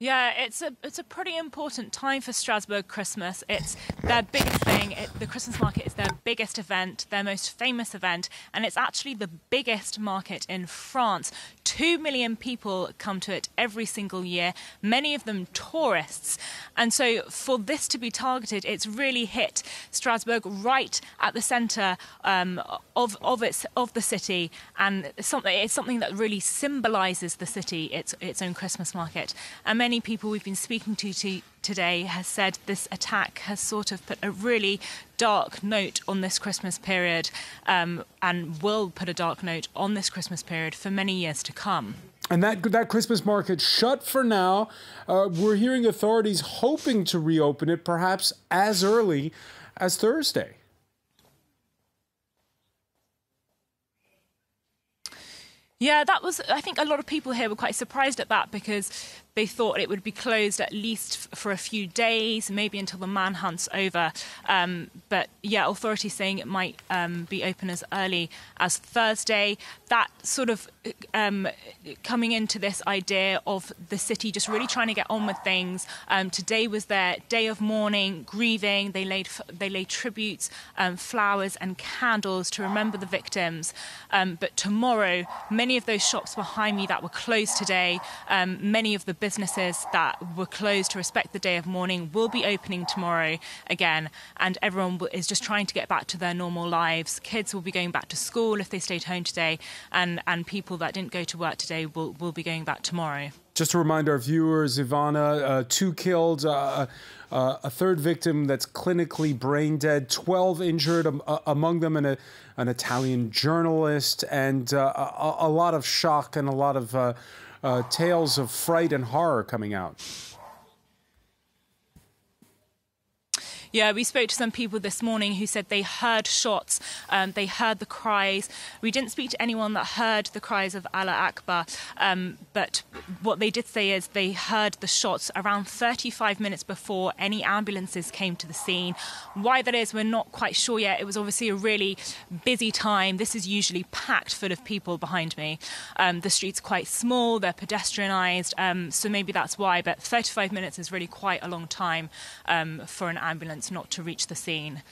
Yeah, it's a pretty important time for Strasbourg Christmas. It's their biggest thing. The Christmas market is their biggest event, their most famous event, and it's actually the biggest market in France. 2 million people come to it every single year, many of them tourists. And so for this to be targeted, it's really hit Strasbourg right at the centre of the city, and it's something that really symbolises the city, its own Christmas market. And many people we've been speaking to today has said this attack has sort of put a really dark note on this Christmas period, and will put a dark note on this Christmas period for many years to come. And that Christmas market shut for now. We're hearing authorities hoping to reopen it perhaps as early as Thursday. Yeah, I think a lot of people here were quite surprised at that, because they thought it would be closed at least for a few days, maybe until the manhunt's over. But yeah, authorities saying it might be open as early as Thursday. That sort of coming into this idea of the city just really trying to get on with things. Today was their day of mourning, grieving. They laid tributes, flowers and candles to remember the victims. But tomorrow, many of those shops behind me that were closed today, many of the businesses that were closed to respect the day of mourning will be opening tomorrow again, and everyone is just trying to get back to their normal lives. Kids will be going back to school if they stayed home today, and people that didn't go to work today will be going back tomorrow. Just to remind our viewers, Ivana, 2 killed, a third victim that's clinically brain dead, 12 injured, among them an Italian journalist, and a lot of shock and a lot of tales of fright and horror coming out. Yeah, we spoke to some people this morning who said they heard shots, they heard the cries. We didn't speak to anyone that heard the cries of Allah Akbar, but what they did say is they heard the shots around 35 minutes before any ambulances came to the scene. Why that is, we're not quite sure yet. It was obviously a really busy time. This is usually packed full of people behind me. The street's quite small, they're pedestrianised, so maybe that's why, but 35 minutes is really quite a long time for an ambulance not to reach the scene.